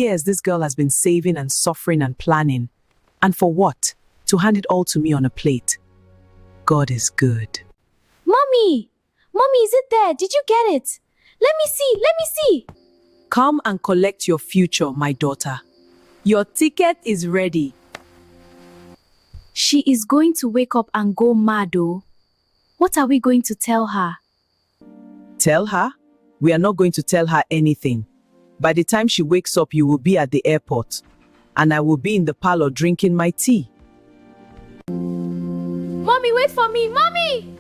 Years this girl has been saving and suffering and planning. And for what? To hand it all to me on a plate. God is good. Mommy! Mommy, is it there? Did you get it? Let me see, let me see. Come and collect your future, my daughter. Your ticket is ready. She is going to wake up and go mad, oh. What are we going to tell her? Tell her? We are not going to tell her anything. By the time she wakes up, you will be at the airport. And I will be in the parlour drinking my tea. Mommy, wait for me, Mommy!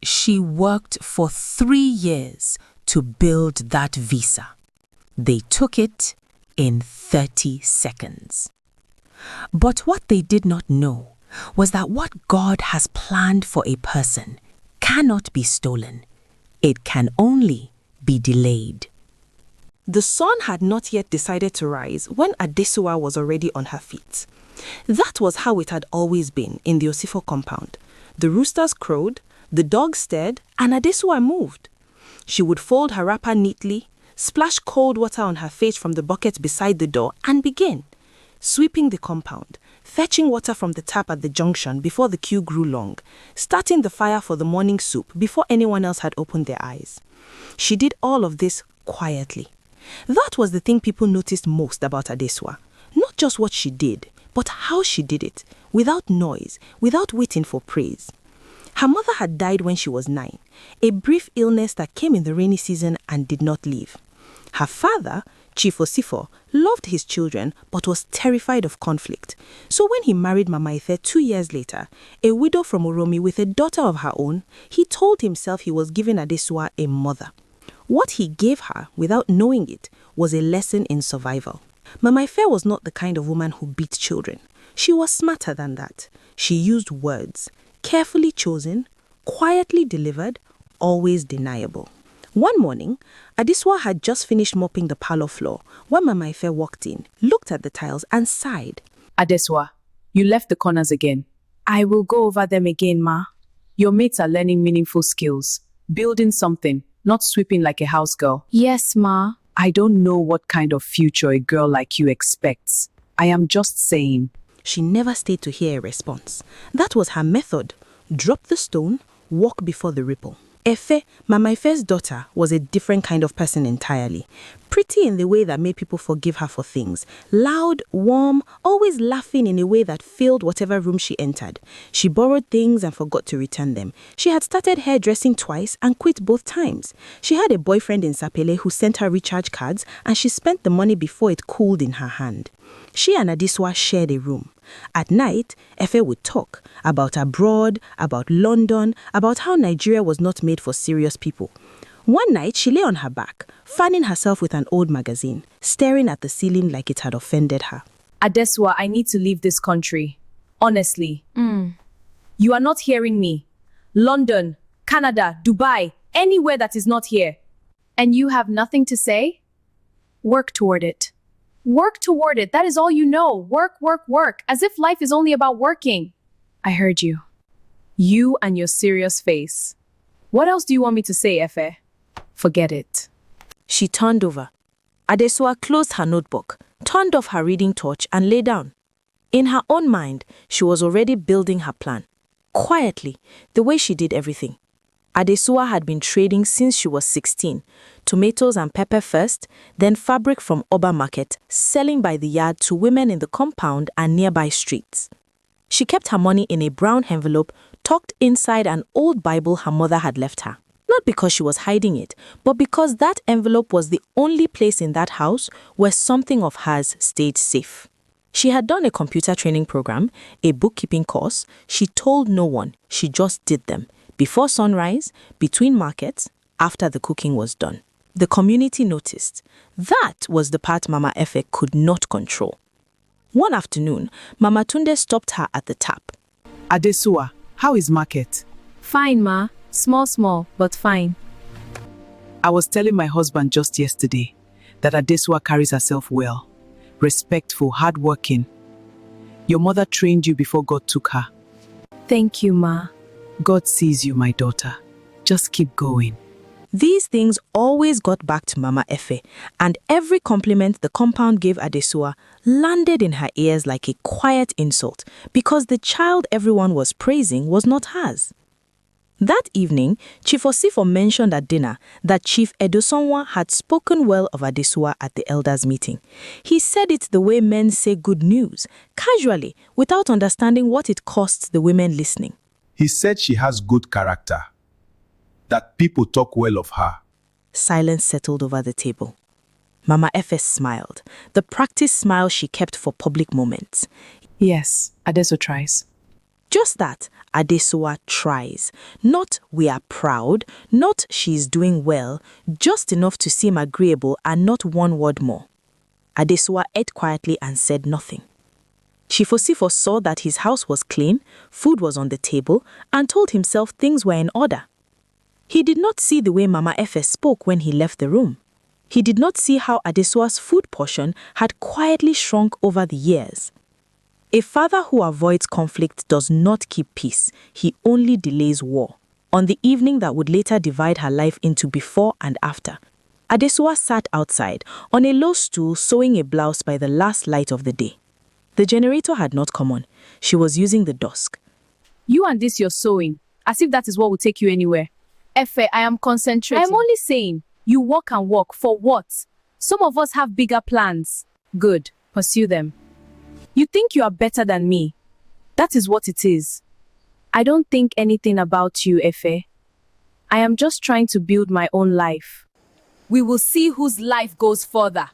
She worked for 3 years to build that visa. They took it in 30 seconds. But what they did not know was that what God has planned for a person cannot be stolen. It can only be delayed. The sun had not yet decided to rise when Adesua was already on her feet. That was how it had always been in the Osifo compound. The roosters crowed, the dogs stared, and Adesua moved. She would fold her wrapper neatly, splash cold water on her face from the bucket beside the door, and begin sweeping the compound, fetching water from the tap at the junction before the queue grew long, starting the fire for the morning soup before anyone else had opened their eyes. She did all of this quietly. That was the thing people noticed most about Adesua. Not just what she did, but how she did it, without noise, without waiting for praise. Her mother had died when she was 9, a brief illness that came in the rainy season and did not leave. Her father, Chief Osifo, loved his children but was terrified of conflict. So when he married Mama Ife 2 years later, a widow from Uromi with a daughter of her own, he told himself he was giving Adesua a mother. What he gave her, without knowing it, was a lesson in survival. Mama Ife was not the kind of woman who beat children. She was smarter than that. She used words, carefully chosen, quietly delivered, always deniable. One morning, Adesua had just finished mopping the parlour floor when Mama Ife walked in, looked at the tiles and sighed. Adesua, you left the corners again. I will go over them again, Ma. Your mates are learning meaningful skills, building something, not sweeping like a house girl. Yes, Ma. I don't know what kind of future a girl like you expects. I am just saying. She never stayed to hear a response. That was her method. Drop the stone, walk before the ripple. Efe, Mama Ife's daughter, was a different kind of person entirely. Pretty in the way that made people forgive her for things. Loud, warm, always laughing in a way that filled whatever room she entered. She borrowed things and forgot to return them. She had started hairdressing twice and quit both times. She had a boyfriend in Sapele who sent her recharge cards and she spent the money before it cooled in her hand. She and Adesua shared a room. At night, Efe would talk about abroad, about London, about how Nigeria was not made for serious people. One night, she lay on her back, fanning herself with an old magazine, staring at the ceiling like it had offended her. Adesua, I need to leave this country. Honestly. You are not hearing me. London, Canada, Dubai, anywhere that is not here. And you have nothing to say? Work toward it. Work toward it. That is all you know. Work, work, work. As if life is only about working. I heard you. You and your serious face. What else do you want me to say, Efe? Forget it. She turned over. Adesua closed her notebook, turned off her reading torch and lay down. In her own mind, she was already building her plan. Quietly, the way she did everything. Adesua had been trading since she was 16. Tomatoes and pepper first, then fabric from Oba Market, selling by the yard to women in the compound and nearby streets. She kept her money in a brown envelope tucked inside an old Bible her mother had left her. Not because she was hiding it, but because that envelope was the only place in that house where something of hers stayed safe. She had done a computer training program, a bookkeeping course. She told no one. She just did them. Before sunrise, between markets, after the cooking was done. The community noticed. That was the part Mama Efe could not control. One afternoon, Mama Tunde stopped her at the tap. Adesua, how is market? Fine, Ma. Small, but fine. I was telling my husband just yesterday that Adesua carries herself well, respectful, hardworking. Your mother trained you before God took her. Thank you, Ma. God sees you, my daughter. Just keep going. These things always got back to Mama Efe, and every compliment the compound gave Adesua landed in her ears like a quiet insult because the child everyone was praising was not hers. That evening, Chief Osifo mentioned at dinner that Chief Edosonwa had spoken well of Adesua at the elders' meeting. He said it the way men say good news, casually, without understanding what it costs the women listening. He said she has good character, that people talk well of her. Silence settled over the table. Mama Efe smiled, the practiced smile she kept for public moments. Yes, Adeso tries. Just that, Adesua tries. Not we are proud, not she's doing well, just enough to seem agreeable and not one word more. Adesua ate quietly and said nothing. Chief Osifo saw that his house was clean, food was on the table, and told himself things were in order. He did not see the way Mama Efe spoke when he left the room. He did not see how Adesua's food portion had quietly shrunk over the years. A father who avoids conflict does not keep peace, he only delays war. On the evening that would later divide her life into before and after, Adesua sat outside on a low stool sewing a blouse by the last light of the day. The generator had not come on. She was using the dusk. You and this you're sewing, as if that is what will take you anywhere. Efe, I am concentrating. I am only saying, you walk and walk, for what? Some of us have bigger plans. Good, pursue them. You think you are better than me. That is what it is. I don't think anything about you, Efe. I am just trying to build my own life. We will see whose life goes further.